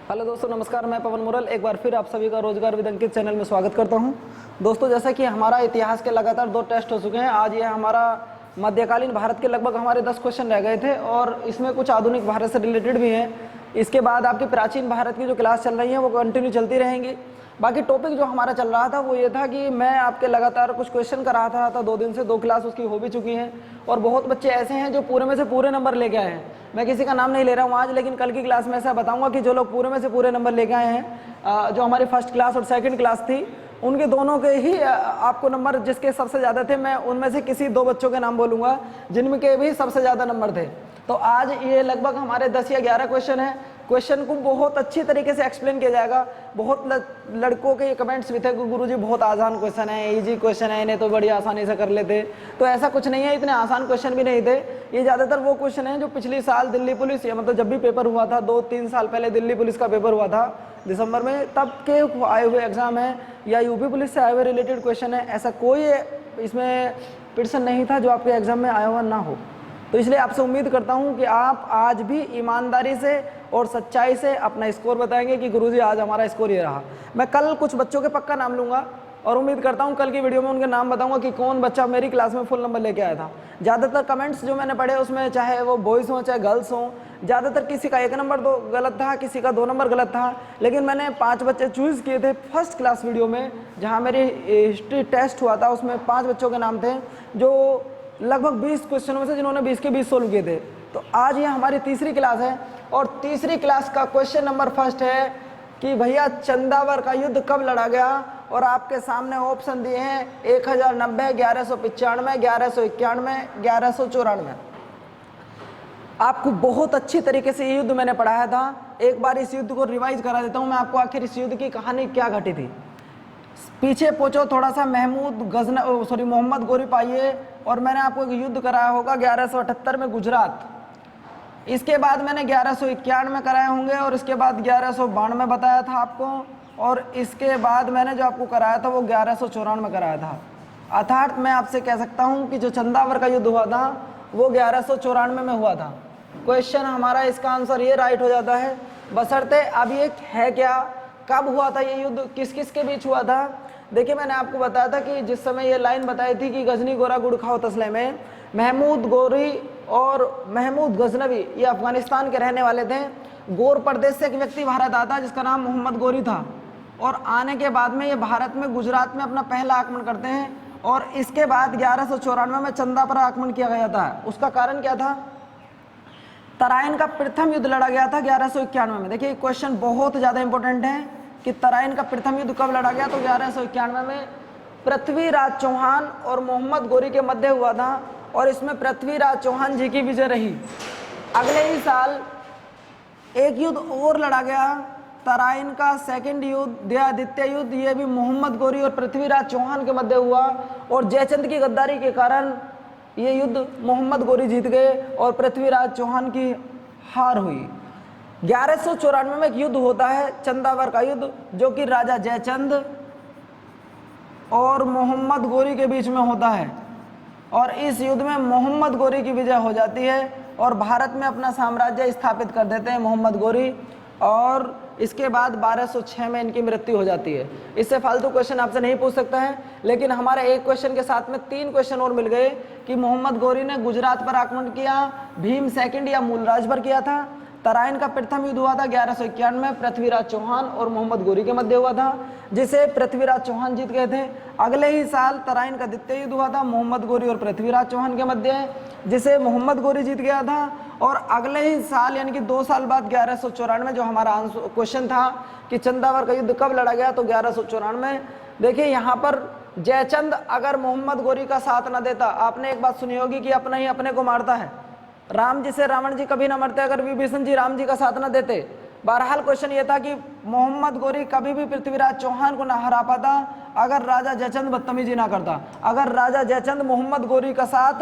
Hello दोस्तों, नमस्कार। मैं पवन मुरल एक बार फिर आप सभी का रोजगार विद अंकित चैनल में स्वागत करता हूं। दोस्तों, जैसा कि हमारा इतिहास के लगातार 2 टेस्ट हो चुके हैं, आज ये हमारा मध्यकालीन भारत के लगभग हमारे 10 क्वेश्चन रह गए थे और इसमें कुछ आधुनिक भारत से रिलेटेड भी हैं। इसके बाद आपकी प्राचीन भारत की जो क्लास चल रही है वो कंटिन्यू चलती रहेंगी। बाकी टॉपिक जो हमारा चल रहा था वो ये था कि मैं आपके लगातार कुछ क्वेश्चन कराता रहा था 2 दिन से। 2 क्लास उसकी हो भी चुकी हैं और बहुत बच्चे ऐसे हैं जो पूरे में से पूरे नंबर लेके आए हैं। मैं किसी का नाम नहीं ले रहा हूँ आज, लेकिन कल की क्लास में ऐसा बताऊंगा कि जो लोग पूरे में से पूरे नंबर लेके आए हैं, जो हमारी फर्स्ट क्लास और सेकंड क्लास थी, उनके दोनों के ही आपको नंबर जिसके सबसे ज़्यादा थे, मैं उनमें से किसी 2 बच्चों के नाम बोलूँगा जिनके भी सबसे ज़्यादा नंबर थे। तो आज ये लगभग हमारे 10 या 11 क्वेश्चन हैं। क्वेश्चन को बहुत अच्छी तरीके से एक्सप्लेन किया जाएगा। बहुत लड़कों के ये कमेंट्स भी थे कि गुरुजी बहुत आसान क्वेश्चन है, इजी क्वेश्चन है, इन्हें तो बड़ी आसानी से कर लेते। तो ऐसा कुछ नहीं है, इतने आसान क्वेश्चन भी नहीं थे। ये ज़्यादातर वो क्वेश्चन हैं जो पिछले साल दिल्ली पुलिस, या मतलब जब भी पेपर हुआ था 2-3 साल पहले दिल्ली पुलिस का पेपर हुआ था दिसंबर में, तब के आए हुए एग्जाम है या यूपी पुलिस से आए हुए रिलेटेड क्वेश्चन है। ऐसा कोई इसमें पिटिशन नहीं था जो आपके एग्जाम में आया हुआ ना हो। तो इसलिए आपसे उम्मीद करता हूं कि आप आज भी ईमानदारी से और सच्चाई से अपना स्कोर बताएंगे कि गुरुजी आज हमारा स्कोर ये रहा। मैं कल कुछ बच्चों के पक्का नाम लूँगा और उम्मीद करता हूं कल की वीडियो में उनके नाम बताऊंगा कि कौन बच्चा मेरी क्लास में फुल नंबर लेके आया था। ज़्यादातर कमेंट्स जो मैंने पढ़े उसमें चाहे वो बॉयज़ हों चाहे गर्ल्स हों, ज़्यादातर किसी का 1 नंबर गलत था, किसी का 2 नंबर गलत था। लेकिन मैंने 5 बच्चे चूज़ किए थे फर्स्ट क्लास वीडियो में, जहाँ मेरी हिस्ट्री टेस्ट हुआ था। उसमें 5 बच्चों के नाम थे जो लगभग 20 क्वेश्चनों में से जिन्होंने 20 के 20 सोल्व किए थे। तो आज ये हमारी तीसरी क्लास है और तीसरी क्लास का क्वेश्चन नंबर फर्स्ट है कि भैया चंदावर का युद्ध कब लड़ा गया। और आपके सामने ऑप्शन दिए हैं 1090, 1195, 1191, 1194। आपको बहुत अच्छी तरीके से ये युद्ध मैंने पढ़ाया था। एक बार इस युद्ध को रिवाइज करा देता हूँ मैं आपको, आखिर इस युद्ध की कहानी क्या घटी थी। पीछे पहुंचो थोड़ा सा, मोहम्मद गोरी पाइए। और मैंने आपको एक युद्ध कराया होगा 1178 में गुजरात। इसके बाद मैंने 1151 में कराए होंगे और इसके बाद 1192 बताया था आपको। और इसके बाद मैंने जो आपको कराया था वो 1194 में कराया था। अर्थात मैं आपसे कह सकता हूं कि जो चंदावर का युद्ध हुआ था वो 1194 में हुआ था। क्वेश्चन हमारा, इसका आंसर ये राइट हो जाता है। बशर्ते अब ये है क्या, कब हुआ था ये युद्ध, किस किस के बीच हुआ था। देखिए, मैंने आपको बताया था कि जिस समय ये लाइन बताई थी कि गजनी गोरा गुड़ खाओ तसले में, महमूद गोरी और महमूद गजनवी ये अफगानिस्तान के रहने वाले थे। गोर प्रदेश से एक व्यक्ति भारत आता जिसका नाम मोहम्मद गोरी था। और आने के बाद में ये भारत में गुजरात में अपना पहला आक्रमण करते हैं। और इसके बाद 1194 में चंदा पर आक्रमण किया गया था। उसका कारण क्या था? तराइन का प्रथम युद्ध लड़ा गया था 1191 में। देखिए, क्वेश्चन बहुत ज़्यादा इंपॉर्टेंट है कि तराइन का प्रथम युद्ध कब लड़ा गया। तो 1191 में पृथ्वीराज चौहान और मोहम्मद गोरी के मध्य हुआ था और इसमें पृथ्वीराज चौहान जी की विजय रही। अगले ही साल एक युद्ध और लड़ा गया, तराइन का सेकंड युद्ध या द्वितीय युद्ध। ये भी मोहम्मद गोरी और पृथ्वीराज चौहान के मध्य हुआ और जयचंद की गद्दारी के कारण ये युद्ध मोहम्मद गोरी जीत गए और पृथ्वीराज चौहान की हार हुई। 1194 में एक युद्ध होता है चंदावर का युद्ध, जो कि राजा जयचंद और मोहम्मद गोरी के बीच में होता है। और इस युद्ध में मोहम्मद गोरी की विजय हो जाती है और भारत में अपना साम्राज्य स्थापित कर देते हैं मोहम्मद गोरी। और इसके बाद 1206 में इनकी मृत्यु हो जाती है। इससे फालतू क्वेश्चन आपसे नहीं पूछ सकता है, लेकिन हमारे एक क्वेश्चन के साथ में 3 क्वेश्चन और मिल गए कि मोहम्मद गोरी ने गुजरात पर आक्रमण किया, भीम सेकंड या मूलराज पर किया था। तराइन का प्रथम युद्ध हुआ था 1151 में, पृथ्वीराज चौहान और मोहम्मद गोरी के मध्य हुआ था, जिसे पृथ्वीराज चौहान जीत गए थे। अगले ही साल तराइन का द्वितीय युद्ध हुआ था मोहम्मद गोरी और पृथ्वीराज चौहान के मध्य, जिसे मोहम्मद गोरी जीत गया था। और अगले ही साल यानी कि 2 साल बाद 1194 में जो हमारा आंसर क्वेश्चन था कि चंदावर का युद्ध कब लड़ा गया, तो 1194 में। देखिए, यहाँ पर जयचंद अगर मोहम्मद गोरी का साथ न देता, आपने एक बात सुनी होगी कि अपना ही अपने को मारता है। राम जी से रावण जी कभी ना मरते अगर विभीषण जी राम जी का साथ न देते। बहरहाल क्वेश्चन ये था कि मोहम्मद गोरी कभी भी पृथ्वीराज चौहान को ना हरा पाता अगर राजा जयचंद बदतमीजी ना करता, अगर राजा जयचंद मोहम्मद गोरी का साथ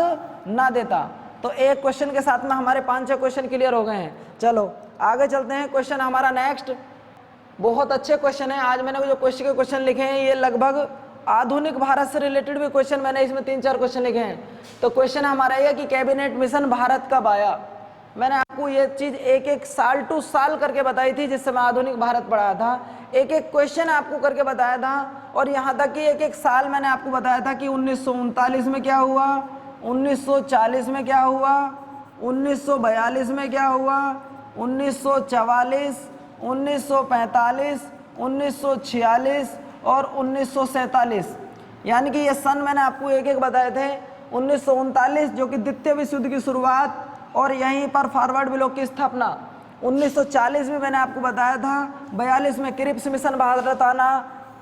ना देता। तो एक क्वेश्चन के साथ में हमारे 5-6 क्वेश्चन क्लियर हो गए हैं। चलो आगे चलते हैं। क्वेश्चन हमारा नेक्स्ट बहुत अच्छे क्वेश्चन है। आज मैंने जो क्वेश्चन लिखे हैं ये लगभग आधुनिक भारत से रिलेटेड भी क्वेश्चन, मैंने इसमें 3-4 क्वेश्चन लिखे हैं। तो क्वेश्चन हमारा यह कि कैबिनेट मिशन भारत कब आया। मैंने आपको ये चीज एक एक साल टू साल करके बताई थी, जिस समय आधुनिक भारत पढ़ाया था, एक एक क्वेश्चन आपको करके बताया था। और यहाँ तक कि एक एक साल मैंने आपको बताया था कि 1939 में क्या हुआ, 1940 में क्या हुआ, 1942 में क्या हुआ, 1944, 1945, 1946 और 1947। यानी कि ये सन मैंने आपको एक एक बताए थे। 1939 जो कि द्वितीय विश्व युद्ध की शुरुआत और यहीं पर फॉरवर्ड ब्लॉक की स्थापना। 1940 में मैंने आपको बताया था, 42 में क्रिप्स मिशन भारत आना,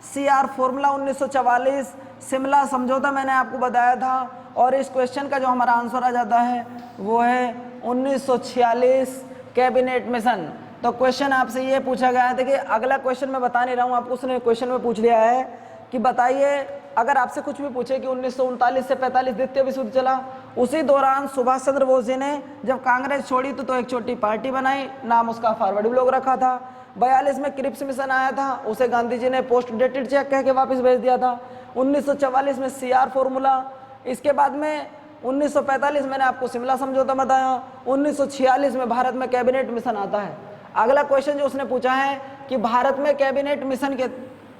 CR फॉर्मूला 1944, शिमला समझौता मैंने आपको बताया था। और इस क्वेश्चन का जो हमारा आंसर आ जाता है वो है 1946 कैबिनेट मिशन। तो क्वेश्चन आपसे ये पूछा गया है, देखिए अगला क्वेश्चन मैं बता नहीं रहा हूँ आपको, उसने क्वेश्चन में पूछ लिया है कि बताइए, अगर आपसे कुछ भी पूछे कि 1939 से 45 द्वितीय विश्व युद्ध चला, उसी दौरान सुभाष चंद्र बोस जी ने जब कांग्रेस छोड़ी तो एक छोटी पार्टी बनाई, नाम उसका फॉरवर्ड ब्लॉक रखा था। 42 में क्रिप्स मिशन आया था, उसे गांधी जी ने पोस्ट डेटेड चेक कह के वापस भेज दिया था। 1944 में CR फॉर्मूला, इसके बाद में 1945 मैंने आपको शिमला समझौता बताया, 1946 में भारत में कैबिनेट मिशन आता है। अगला क्वेश्चन जो उसने पूछा है कि भारत में कैबिनेट मिशन के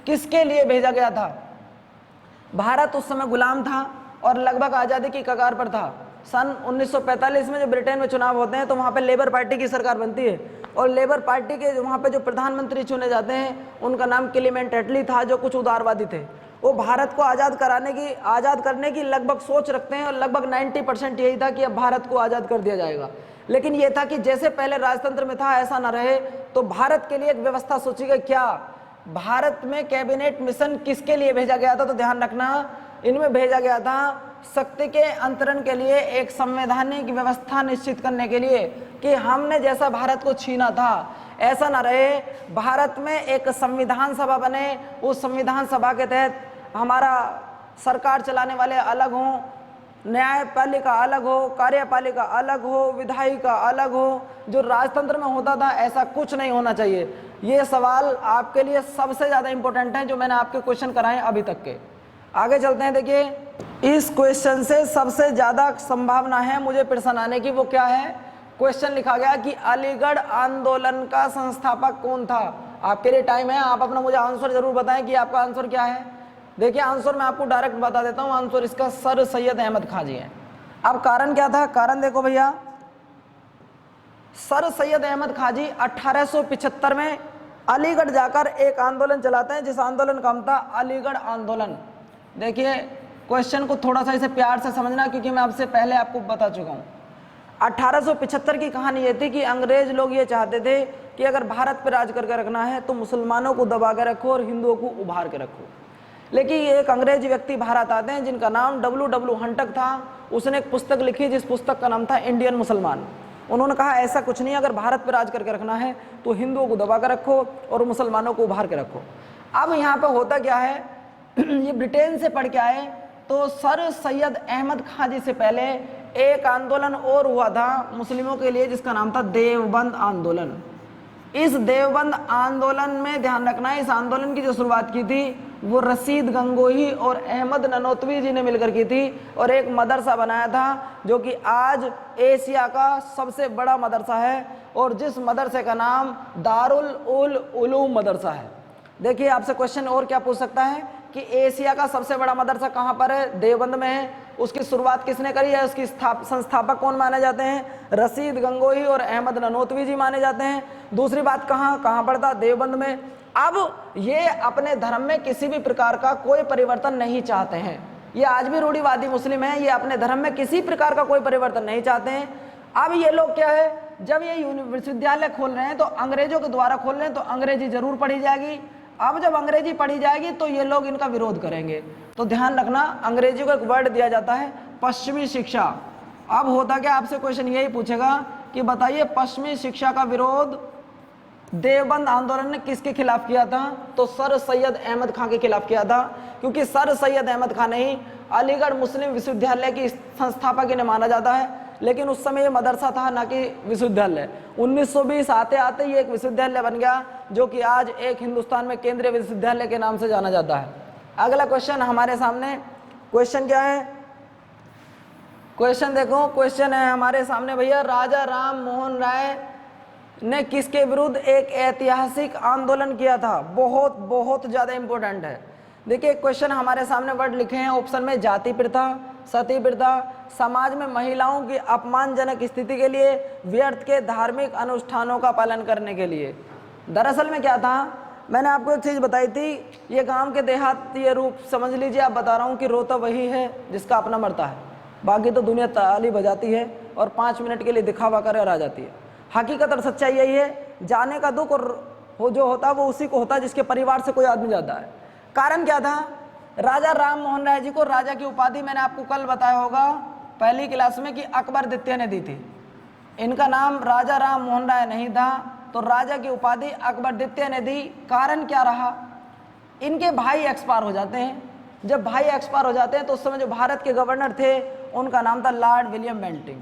किसके लिए भेजा गया था। भारत उस समय गुलाम था और लगभग आज़ादी की कगार पर था। सन 1945 में जब ब्रिटेन में चुनाव होते हैं तो वहाँ पे लेबर पार्टी की सरकार बनती है और लेबर पार्टी के वहाँ पे जो प्रधानमंत्री चुने जाते हैं उनका नाम क्लीमेंट एटली था, जो कुछ उदारवादी थे। वो भारत को आज़ाद करने की लगभग सोच रखते हैं और लगभग 90% यही था कि अब भारत को आज़ाद कर दिया जाएगा। लेकिन ये था कि जैसे पहले राजतंत्र में था ऐसा ना रहे, तो भारत के लिए एक व्यवस्था सोची गई। क्या भारत में कैबिनेट मिशन किसके लिए भेजा गया था? तो ध्यान रखना, इनमें भेजा गया था शक्ति के अंतरण के लिए, एक संवैधानिक व्यवस्था निश्चित करने के लिए कि हमने जैसा भारत को छीना था ऐसा ना रहे। भारत में एक संविधान सभा बने, उस संविधान सभा के तहत हमारा सरकार चलाने वाले अलग हों, न्यायपालिका अलग हो, कार्यपालिका अलग हो, विधायिका अलग हो, जो राजतंत्र में होता था ऐसा कुछ नहीं होना चाहिए। ये सवाल आपके लिए सबसे ज़्यादा इंपॉर्टेंट है जो मैंने आपके क्वेश्चन कराए अभी तक के। आगे चलते हैं। देखिए इस क्वेश्चन से सबसे ज़्यादा संभावना है मुझे प्रश्न आने की, वो क्या है? क्वेश्चन लिखा गया कि अलीगढ़ आंदोलन का संस्थापक कौन था। आपके लिए टाइम है, आप अपना मुझे आंसर जरूर बताएं कि आपका आंसर क्या है। देखिए आंसर मैं आपको डायरेक्ट बता देता हूँ, आंसर इसका सर सैयद अहमद खां जी है। अब कारण क्या था? कारण देखो भैया, सर सैयद अहमद खां जी 1875 में अलीगढ़ जाकर एक आंदोलन चलाते हैं, जिस आंदोलन का नाम था अलीगढ़ आंदोलन। देखिए क्वेश्चन को थोड़ा सा इसे प्यार से समझना, क्योंकि मैं आपसे पहले आपको बता चुका हूँ। 1875 की कहानी ये थी कि अंग्रेज लोग ये चाहते थे कि अगर भारत पर राज करके रखना है तो मुसलमानों को दबा के रखो और हिंदुओं को उभार के रखो। लेकिन ये एक अंग्रेजी व्यक्ति भारत आते हैं जिनका नाम W हंटक था। उसने एक पुस्तक लिखी जिस पुस्तक का नाम था इंडियन मुसलमान। उन्होंने कहा ऐसा कुछ नहीं, अगर भारत पर राज करके रखना है तो हिंदुओं को दबा कर रखो और मुसलमानों को उभार के रखो। अब यहाँ पे होता क्या है, ये ब्रिटेन से पढ़ के आए, तो सर सैयद अहमद खां जी से पहले एक आंदोलन और हुआ था मुस्लिमों के लिए जिसका नाम था देवबंद आंदोलन। इस देवबंद आंदोलन में ध्यान रखना है, इस आंदोलन की जो शुरुआत की थी वो रशीद गंगोही और अहमद ननोतवी जी ने मिलकर की थी और एक मदरसा बनाया था जो कि आज एशिया का सबसे बड़ा मदरसा है और जिस मदरसे का नाम दारुल उल उलूम मदरसा है। देखिए आपसे क्वेश्चन और क्या पूछ सकता है कि एशिया का सबसे बड़ा मदरसा कहाँ पर है? देवबंद में है। उसकी शुरुआत किसने करी है? उसकी संस्थापक कौन माने जाते हैं? रशीद गंगोही और अहमद ननोतवी जी माने जाते हैं। दूसरी बात कहाँ पड़ता? देवबंद में। अब ये अपने धर्म में किसी भी प्रकार का कोई परिवर्तन नहीं चाहते हैं। ये आज भी रूढ़िवादी मुस्लिम हैं, ये अपने धर्म में किसी प्रकार का कोई परिवर्तन नहीं चाहते हैं। अब ये लोग क्या है, जब ये विश्वविद्यालय खोल रहे हैं तो अंग्रेजों के द्वारा खोल रहे हैं तो अंग्रेजी जरूर पढ़ी जाएगी। अब जब अंग्रेजी पढ़ी जाएगी तो ये लोग इनका विरोध करेंगे। तो ध्यान रखना, अंग्रेजी को एक वर्ड दिया जाता है पश्चिमी शिक्षा। अब होता क्या, आपसे क्वेश्चन यही पूछेगा कि बताइए पश्चिमी शिक्षा का विरोध देवबंद आंदोलन ने किसके खिलाफ किया था? तो सर सैयद अहमद खां के खिलाफ किया था, क्योंकि सर सैयद अहमद खां ने ही अलीगढ़ मुस्लिम विश्वविद्यालय की संस्थापक इन्हें माना जाता है। लेकिन उस समय ये मदरसा था, ना कि विश्वविद्यालय। 1920 आते आते ये एक विश्वविद्यालय बन गया जो कि आज एक हिंदुस्तान में केंद्रीय विश्वविद्यालय के नाम से जाना जाता है। अगला क्वेश्चन हमारे सामने, क्वेश्चन क्या है? क्वेश्चन देखो, क्वेश्चन है हमारे सामने भैया, राजा राम मोहन राय ने किसके विरुद्ध एक ऐतिहासिक आंदोलन किया था? बहुत बहुत ज्यादा इंपॉर्टेंट है। देखिए क्वेश्चन हमारे सामने वर्ड लिखे हैं ऑप्शन में, जाति प्रथा, सती प्रथा, समाज में महिलाओं की अपमानजनक स्थिति के लिए, व्यर्थ के धार्मिक अनुष्ठानों का पालन करने के लिए। दरअसल में क्या था, मैंने आपको एक चीज बताई थी, ये गांव के देहात ये रूप समझ लीजिए। आप बता रहा हूँ कि रोता वही है जिसका अपना मरता है, बाकी तो दुनिया ताली बजाती है और 5 मिनट के लिए दिखावा कर आ जाती है। हकीकत और सच्चाई यही है, जाने का दुख और हो जो होता है वो उसी को होता है जिसके परिवार से कोई आदमी जाता है। कारण क्या था, राजा राम मोहन राय जी को राजा की उपाधि मैंने आपको कल बताया होगा पहली क्लास में कि अकबर द्वितीय ने दी थी। इनका नाम राजा राम मोहन राय नहीं था, तो राजा की उपाधि अकबर द्वितीय ने दी। कारण क्या रहा, इनके भाई एक्सपायर हो जाते हैं। जब भाई एक्सपायर हो जाते हैं तो उस समय जो भारत के गवर्नर थे उनका नाम था लॉर्ड विलियम बेंटिंग।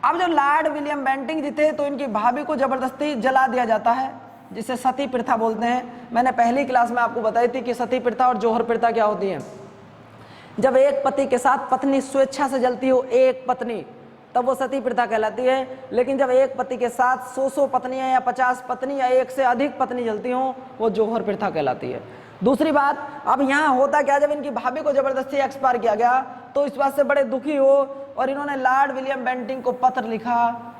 अब जब लॉर्ड विलियम बेंटिंग जी थे तो इनकी भाभी को जबरदस्ती जला दिया जाता है, जिसे सती प्रथा बोलते हैं। मैंने पहली क्लास में आपको बताई थी कि सती प्रथा और जौहर प्रथा क्या होती है। जब एक पति के साथ पत्नी स्वेच्छा से जलती हो, एक पत्नी, तब वो सती प्रथा कहलाती है। लेकिन जब एक पति के साथ 100 पत्नियां या 50 पत्नी या एक से अधिक पत्नी जलती हो, वो जौहर प्रथा कहलाती है। दूसरी बात, अब यहाँ होता क्या, जब इनकी भाभी को जबरदस्ती एक्सपायर किया गया तो इस बात से बड़े दुखी हो और इन्होंने लॉर्ड विलियम बेंटिंग को पत्र लिखा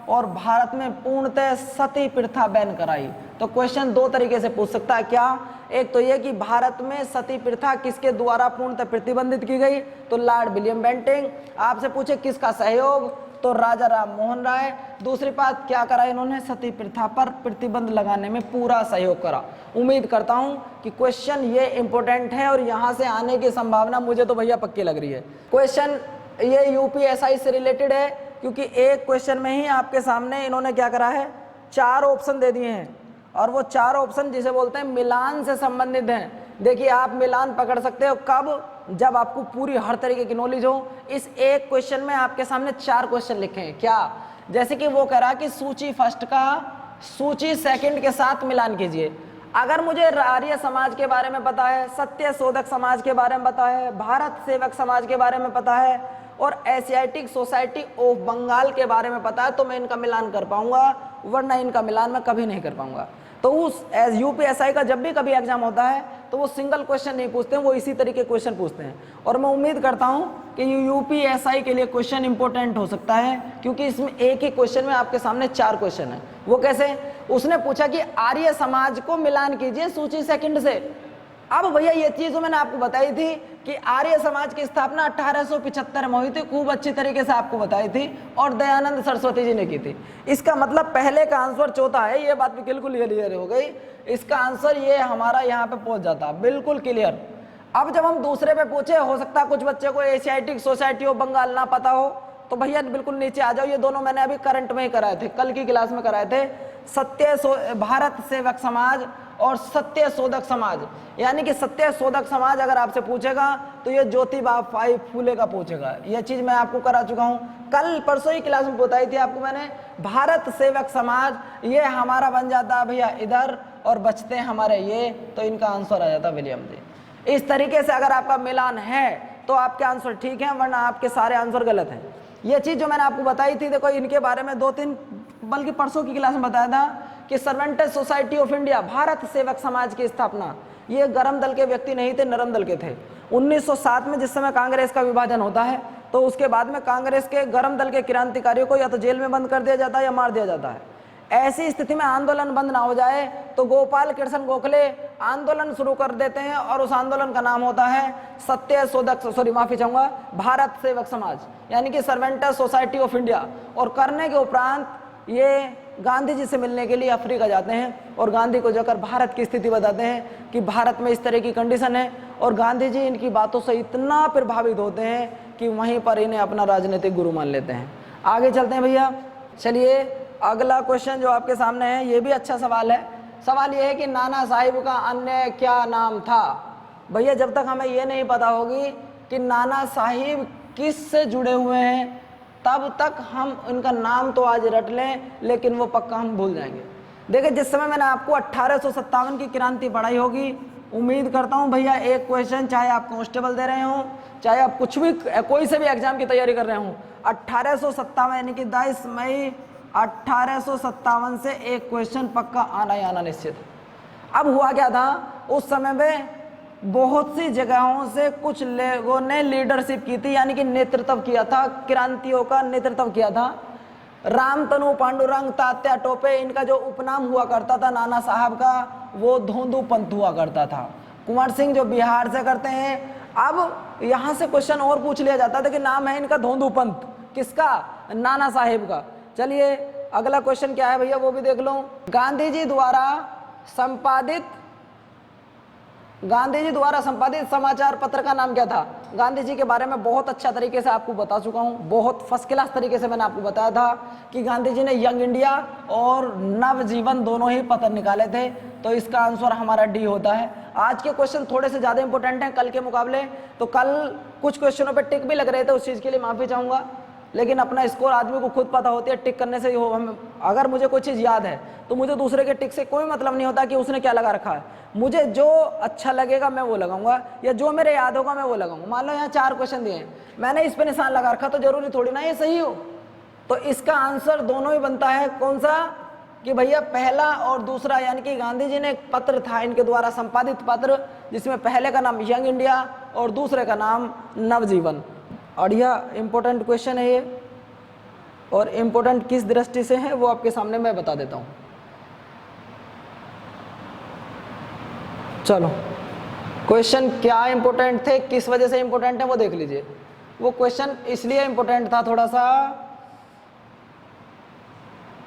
और भारत में पूर्णतः सती प्रथा बैन कराई। तो क्वेश्चन 2 तरीके से पूछ सकता है, क्या? एक तो ये कि भारत में सती प्रथा किसके द्वारा पूर्णतः प्रतिबंधित की गई, तो लॉर्ड विलियम बेंटिंग। आपसे पूछे किसका सहयोग, तो राजा राम मोहन राय। दूसरी बात, क्या करा इन्होंने, सती प्रथा पर प्रतिबंध लगाने में पूरा सहयोग करा। उम्मीद करता हूं कि क्वेश्चन ये इंपॉर्टेंट है और यहां से आने की संभावना मुझे तो भैया पक्की लग रही है। क्वेश्चन ये यूपीएसआई से रिलेटेड है, क्योंकि एक क्वेश्चन में ही आपके सामने इन्होंने क्या करा है, 4 ऑप्शन दे दिए हैं और वो 4 ऑप्शन जिसे बोलते हैं मिलान से संबंधित हैं। देखिए आप मिलान पकड़ सकते हो कब, जब आपको पूरी हर तरीके की नॉलेज हो। इस एक क्वेश्चन में आपके सामने 4 क्वेश्चन लिखे हैं। क्या? जैसे कि वो कह रहा है कि सूची फर्स्ट का सूची सेकंड के साथ मिलान कीजिए। अगर मुझे आर्य समाज के बारे में पता है, सत्य शोधक समाज के बारे में पता है, भारत सेवक समाज के बारे में पता है और एशियाटिक सोसाइटी ऑफ बंगाल के बारे में पता है, तो मैं इनका मिलान कर पाऊंगा, वरना इनका मिलान मैं कभी नहीं कर पाऊंगा। तो उस यूपीएसआई का जब भी कभी एग्जाम होता है तो वो सिंगल क्वेश्चन नहीं पूछते हैं, वो इसी तरीके क्वेश्चन पूछते हैं। और मैं उम्मीद करता हूं कि यूपीएसआई के लिए क्वेश्चन इंपॉर्टेंट हो सकता है, क्योंकि इसमें एक ही क्वेश्चन में आपके सामने 4 क्वेश्चन है। वो कैसे? उसने पूछा कि आर्य समाज को मिलान कीजिए सूची सेकंड से। अब भैया ये चीज मैंने आपको बताई थी कि आर्य समाज की स्थापना 1875 में हुई थी, खूब अच्छी तरीके से आपको बताई थी, और दयानंद सरस्वती जी ने की थी। इसका मतलब पहले का आंसर चौथा है, ये बात भी बिल्कुल क्लियर हो गई। इसका आंसर ये हमारा यहाँ पे पहुंच जाता, बिल्कुल क्लियर। अब जब हम दूसरे पे पूछे, हो सकता है कुछ बच्चे को एशियाटिक सोसाइटी ऑफ बंगाल ना पता हो, तो भैया बिल्कुल नीचे आ जाओ। ये दोनों मैंने अभी करंट में ही कराए थे, कल की क्लास में कराए थे। भारत सेवक समाज और सत्य शोधक समाज, यानी कि सत्य शोधक समाज अगर आपसे पूछेगा तो ये ज्योतिबा फूले का पूछेगा। ये चीज मैं आपको करा चुका हूं, कल परसों ही क्लास में बताई थी आपको मैंने। भारत सेवक समाज ये हमारा बन जाता भैया इधर और बचते हमारे ये, तो इनका आंसर आ जाता विलियम जी। इस तरीके से अगर आपका मिलान है तो आपके आंसर ठीक है, वरना आपके सारे आंसर गलत हैं। ये चीज जो मैंने आपको बताई थी, देखो इनके बारे में 2-3 बल्कि परसों की क्लास में बताया था कि सर्वेंटेज सोसाइटी ऑफ इंडिया, भारत सेवक समाज की स्थापना, ये गरम दल के व्यक्ति नहीं थे, नरम दल के थे। 1907 में जिस समय कांग्रेस का विभाजन होता है, तो उसके बाद में कांग्रेस के गरम दल के क्रांतिकारियों को या तो जेल में बंद कर दिया जाता है या मार दिया जाता है। ऐसी स्थिति में आंदोलन बंद ना हो जाए तो गोपाल कृष्ण गोखले आंदोलन शुरू कर देते हैं और उस आंदोलन का नाम होता है सत्य शोधक, माफी चाहूंगा, भारत सेवक समाज, यानी कि सर्वेंटेज सोसाइटी ऑफ इंडिया। और करने के उपरांत ये गांधी जी से मिलने के लिए अफ्रीका जाते हैं और गांधी को जाकर भारत की स्थिति बताते हैं कि भारत में इस तरह की कंडीशन है, और गांधी जी इनकी बातों से इतना प्रभावित होते हैं कि वहीं पर इन्हें अपना राजनीतिक गुरु मान लेते हैं। आगे चलते हैं भैया। चलिए अगला क्वेश्चन जो आपके सामने है, ये भी अच्छा सवाल है। सवाल ये है कि नाना साहिब का अन्य क्या नाम था। भैया जब तक हमें ये नहीं पता होगी कि नाना साहिब किस से जुड़े हुए हैं, तब तक हम इनका नाम तो आज रट लें, लेकिन वो पक्का हम भूल जाएंगे। देखिए जिस समय मैंने आपको 1857 की क्रांति पढ़ाई होगी, उम्मीद करता हूं भैया एक क्वेश्चन, चाहे आप कांस्टेबल दे रहे हो, चाहे आप कुछ भी कोई से भी एग्जाम की तैयारी कर रहे हो, 1857 यानी कि 22 मई 1857 से एक क्वेश्चन पक्का आना ही आना निश्चित है। अब हुआ क्या था, उस समय में बहुत सी जगहों से कुछ लोगों ने लीडरशिप की थी, यानी कि नेतृत्व किया था, क्रांतियों का नेतृत्व किया था। रामतनु, पांडुरंग, तात्या टोपे, इनका जो उपनाम हुआ करता था नाना साहब का, वो धोंदू पंथ हुआ करता था। कुंवर सिंह जो बिहार से करते हैं, अब यहां से क्वेश्चन और पूछ लिया जाता था कि नाम है इनका धोंदू पंथ, किसका? नाना साहेब का। चलिए अगला क्वेश्चन क्या है भैया वो भी देख लो। गांधी जी द्वारा संपादित समाचार पत्र का नाम क्या था? गांधी जी के बारे में बहुत अच्छा तरीके से आपको बता चुका हूं, बहुत फर्स्ट क्लास तरीके से मैंने आपको बताया था कि गांधी जी ने यंग इंडिया और नवजीवन दोनों ही पत्र निकाले थे, तो इसका आंसर हमारा डी होता है। आज के क्वेश्चन थोड़े से ज्यादा इंपॉर्टेंट हैं कल के मुकाबले, तो कल कुछ क्वेश्चनों पे टिक भी लग रहे थे, उस चीज के लिए माफी चाहूंगा, लेकिन अपना स्कोर आदमी को खुद पता होती है, टिक करने से अगर मुझे कोई चीज़ याद है तो मुझे दूसरे के टिक से कोई मतलब नहीं होता कि उसने क्या लगा रखा है। मुझे जो अच्छा लगेगा मैं वो लगाऊंगा, या जो मेरे याद होगा मैं वो लगाऊंगा। मान लो यहाँ 4 क्वेश्चन दिए हैं, मैंने इस पे निशान लगा रखा, तो जरूरी थोड़ी ना ये सही हो, तो इसका आंसर दोनों ही बनता है। कौन सा? कि भैया पहला और दूसरा, यानी कि गांधी जी ने एक पत्र था इनके द्वारा संपादित पत्र, जिसमें पहले का नाम यंग इंडिया और दूसरे का नाम नवजीवन। और यह इंपॉर्टेंट क्वेश्चन है ये, और इंपॉर्टेंट किस दृष्टि से है वो आपके सामने मैं बता देता हूं। चलो क्वेश्चन क्या इंपॉर्टेंट थे, किस वजह से इंपॉर्टेंट है वो देख लीजिए। वो क्वेश्चन इसलिए इंपॉर्टेंट था थोड़ा सा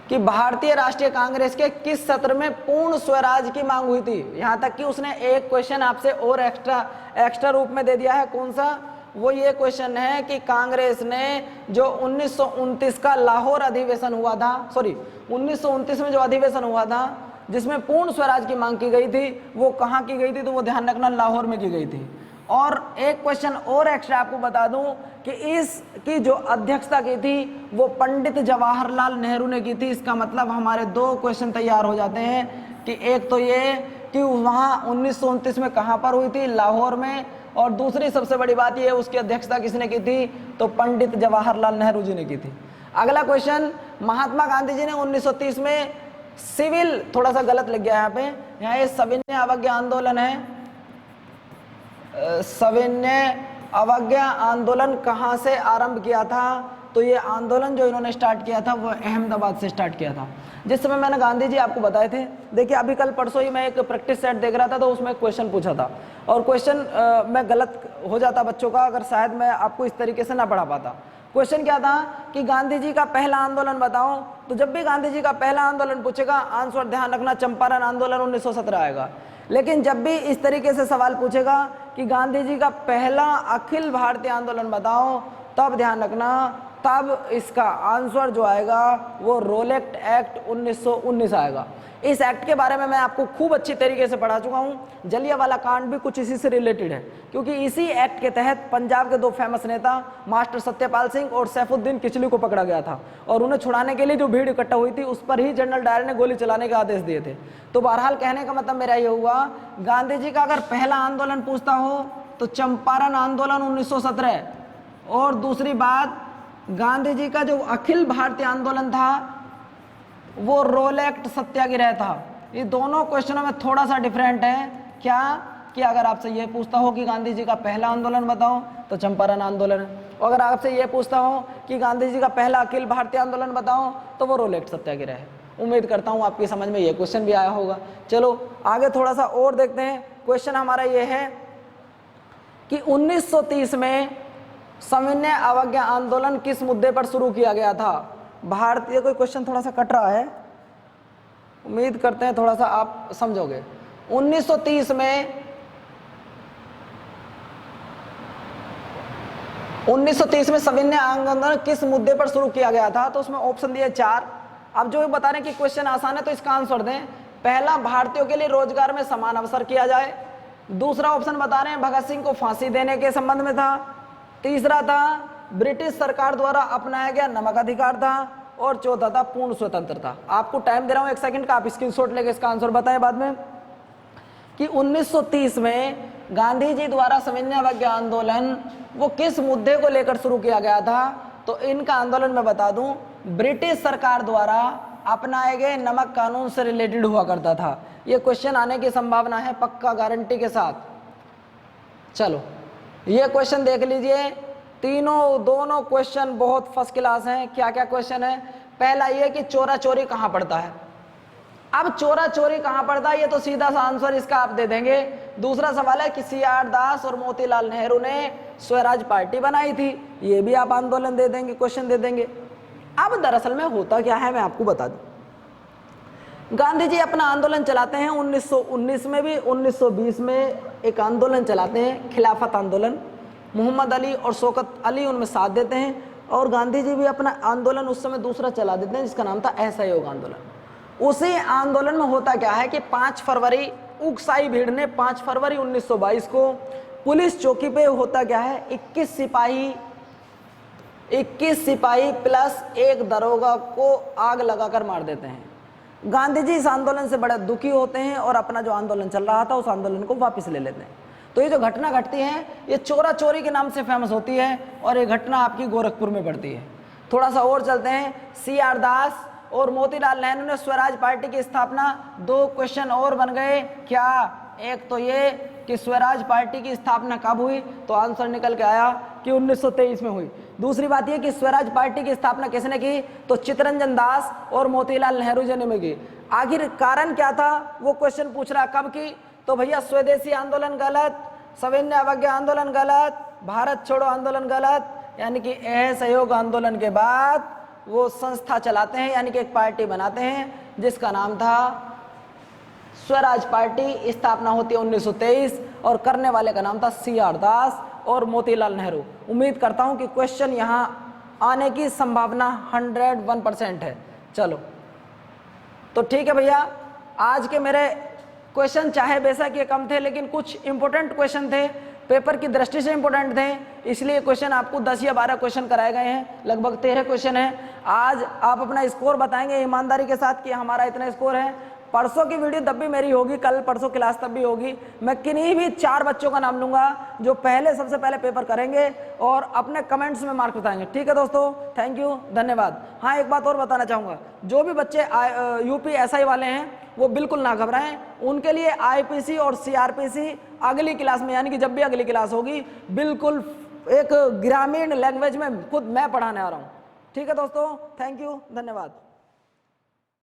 कि भारतीय राष्ट्रीय कांग्रेस के किस सत्र में पूर्ण स्वराज की मांग हुई थी। यहां तक कि उसने एक क्वेश्चन आपसे और एक्स्ट्रा रूप में दे दिया है। कौन सा? वो ये क्वेश्चन है कि कांग्रेस ने जो 1929 का लाहौर अधिवेशन हुआ था, 1929 में जो अधिवेशन हुआ था जिसमें पूर्ण स्वराज की मांग की गई थी, वो कहाँ की गई थी? तो वो ध्यान रखना, लाहौर में की गई थी। और एक क्वेश्चन और एक्स्ट्रा आपको बता दूं कि इसकी जो अध्यक्षता की थी वो पंडित जवाहरलाल नेहरू ने की थी। इसका मतलब हमारे 2 क्वेश्चन तैयार हो जाते हैं कि एक तो ये कि वहाँ 1929 में कहाँ पर हुई थी? लाहौर में। और दूसरी सबसे बड़ी बात ये, उसकी अध्यक्षता किसने की थी? तो पंडित जवाहरलाल नेहरू जी ने की थी। अगला क्वेश्चन, महात्मा गांधी जी ने 1930 में सिविल, थोड़ा सा गलत लग गया यहाँ पे, यहाँ ये सविनय अवज्ञा आंदोलन है। सविनय अवज्ञा आंदोलन कहाँ से आरंभ किया था? तो ये आंदोलन जो इन्होंने स्टार्ट किया था वो अहमदाबाद से स्टार्ट किया था। जिस समय मैंने गांधी जी आपको बताए थे, देखिए अभी कल परसों ही मैं एक प्रैक्टिस सेट देख रहा था, तो उसमें क्वेश्चन पूछा था, और क्वेश्चन मैं गलत हो जाता बच्चों का अगर शायद मैं आपको इस तरीके से ना पढ़ा पाता। क्वेश्चन क्या था कि गांधी जी का पहला आंदोलन बताओ, तो जब भी गांधी जी का पहला आंदोलन पूछेगा आंसर ध्यान रखना चंपारण आंदोलन 1917 आएगा। लेकिन जब भी इस तरीके से सवाल पूछेगा कि गांधी जी का पहला अखिल भारतीय आंदोलन बताओ, तब ध्यान रखना, तब इसका आंसर जो आएगा वो रोलेक्ट एक्ट 1919 आएगा। इस एक्ट के बारे में मैं आपको खूब अच्छी तरीके से पढ़ा चुका हूँ। जलियांवाला कांड भी कुछ इसी से रिलेटेड है, क्योंकि इसी एक्ट के तहत पंजाब के 2 फेमस नेता मास्टर सत्यपाल सिंह और सैफुद्दीन किचलू को पकड़ा गया था, और उन्हें छुड़ाने के लिए जो भीड़ इकट्ठा हुई थी उस पर ही जनरल डायर ने गोली चलाने के आदेश दिए थे। तो बहरहाल कहने का मतलब मेरा ये हुआ, गांधी जी का अगर पहला आंदोलन पूछता हो तो चंपारण आंदोलन 1917, और दूसरी बात गांधी जी का जो अखिल भारतीय आंदोलन था वो रोलेक्ट सत्याग्रह था। ये दोनों क्वेश्चनों में थोड़ा सा डिफरेंट है। क्या कि अगर आपसे ये पूछता हो कि गांधी जी का पहला आंदोलन बताओ तो चंपारण आंदोलन है, और अगर आपसे ये पूछता हो कि गांधी जी का पहला अखिल भारतीय आंदोलन बताओ तो वो रोलेक्ट सत्याग्रह है। उम्मीद करता हूँ आपकी समझ में ये क्वेश्चन भी आया होगा। चलो आगे थोड़ा सा और देखते हैं। क्वेश्चन हमारा ये है कि 1930 में सविनय अवज्ञा आंदोलन किस मुद्दे पर शुरू किया गया था? भारतीय, कोई क्वेश्चन थोड़ा सा कट रहा है, उम्मीद करते हैं थोड़ा सा आप समझोगे। 1930 में सविनय आंदोलन किस मुद्दे पर शुरू किया गया था? तो उसमें ऑप्शन दिए 4। अब जो बता रहे हैं कि क्वेश्चन आसान है तो इसका आंसर दें। पहला, भारतीयों के लिए रोजगार में समान अवसर किया जाए। दूसरा ऑप्शन बता रहे हैं भगत सिंह को फांसी देने के संबंध में था। तीसरा था ब्रिटिश सरकार द्वारा अपनाया गया नमक अधिकार था, और चौथा था पूर्ण स्वतंत्रता। आपको टाइम दे रहा हूं 1 सेकंड का, आप स्क्रीनशॉट लेके इसका आंसर बताएं बाद में। कि 1930 में गांधी जी द्वारा सविनय अवज्ञा आंदोलन वो किस मुद्दे को लेकर शुरू किया गया था? तो इनका आंदोलन मैं बता दूं, ब्रिटिश सरकार द्वारा अपनाए गए नमक कानून से रिलेटेड हुआ करता था। ये क्वेश्चन आने की संभावना है पक्का, गारंटी के साथ। चलो ये क्वेश्चन देख लीजिए, दोनों क्वेश्चन बहुत फर्स्ट क्लास हैं। क्या क्या क्वेश्चन है? पहला ये कि चोरा चोरी कहां पड़ता है। अब चोरा चोरी कहां पड़ता है, ये तो सीधा सा आंसर इसका आप दे देंगे। दूसरा सवाल है कि CR दास और मोतीलाल नेहरू ने स्वराज पार्टी बनाई थी, ये भी आप आंदोलन दे देंगे, क्वेश्चन दे देंगे। अब दरअसल में होता क्या है मैं आपको बता दूं। गांधी जी अपना आंदोलन चलाते हैं 1919 में भी, 1920 में एक आंदोलन चलाते हैं, खिलाफत आंदोलन। मोहम्मद अली और शौकत अली उनमें साथ देते हैं, और गांधी जी भी अपना आंदोलन उस समय दूसरा चला देते हैं जिसका नाम था असहयोग आंदोलन। उसी आंदोलन में होता क्या है कि 5 फरवरी उकसाई भीड़ ने 5 फरवरी 1922 को पुलिस चौकी पे होता क्या है, 21 सिपाही प्लस एक दरोगा को आग लगाकर मार देते हैं। गांधी जी इस आंदोलन से बड़े दुखी होते हैं और अपना जो आंदोलन चल रहा था उस आंदोलन को वापस ले लेते हैं। तो ये जो घटना घटती है ये चोरा चोरी के नाम से फेमस होती है, और ये घटना आपकी गोरखपुर में पड़ती है। थोड़ा सा और चलते हैं। CR दास और मोतीलाल नेहरू ने स्वराज पार्टी की स्थापना, 2 क्वेश्चन और बन गए। क्या? एक तो ये कि स्वराज पार्टी की स्थापना कब हुई, तो आंसर निकल के आया कि 1923 में हुई। दूसरी बात ये कि स्वराज पार्टी की स्थापना किसने की, तो चित्तरंजन दास और मोतीलाल नेहरू जी ने की। आखिर कारण क्या था, वो क्वेश्चन पूछ रहा कब की, तो भैया स्वदेशी आंदोलन गलत, सविनय अवज्ञा आंदोलन गलत, भारत छोड़ो आंदोलन गलत, यानी कि असहयोग आंदोलन के बाद वो संस्था चलाते हैं, यानी कि एक पार्टी बनाते हैं जिसका नाम था स्वराज पार्टी। स्थापना होती है 1923 और करने वाले का नाम था CR दास और मोतीलाल नेहरू। उम्मीद करता हूं कि क्वेश्चन यहां आने की संभावना 101% है। चलो तो ठीक है भैया, आज के मेरे क्वेश्चन चाहे बेशक ये कम थे लेकिन कुछ इंपॉर्टेंट क्वेश्चन थे, पेपर की दृष्टि से इंपॉर्टेंट थे, इसलिए क्वेश्चन आपको 10 या 12 क्वेश्चन कराए गए हैं। लगभग 13 क्वेश्चन हैं। आज आप अपना स्कोर बताएंगे ईमानदारी के साथ कि हमारा इतना स्कोर है। परसों की वीडियो तब भी मेरी होगी, कल परसों क्लास तब भी होगी। मैं किन्हीं भी 4 बच्चों का नाम लूंगा जो सबसे पहले पेपर करेंगे और अपने कमेंट्स में मार्क बताएंगे। ठीक है दोस्तों, थैंक यू, धन्यवाद। हाँ, एक बात और बताना चाहूँगा, जो भी बच्चे UPSI वाले हैं वो बिल्कुल ना घबराएं, उनके लिए IPC और CRPC अगली क्लास में, यानी कि जब भी अगली क्लास होगी, बिल्कुल एक ग्रामीण लैंग्वेज में खुद मैं पढ़ाने आ रहा हूँ। ठीक है दोस्तों, थैंक यू, धन्यवाद।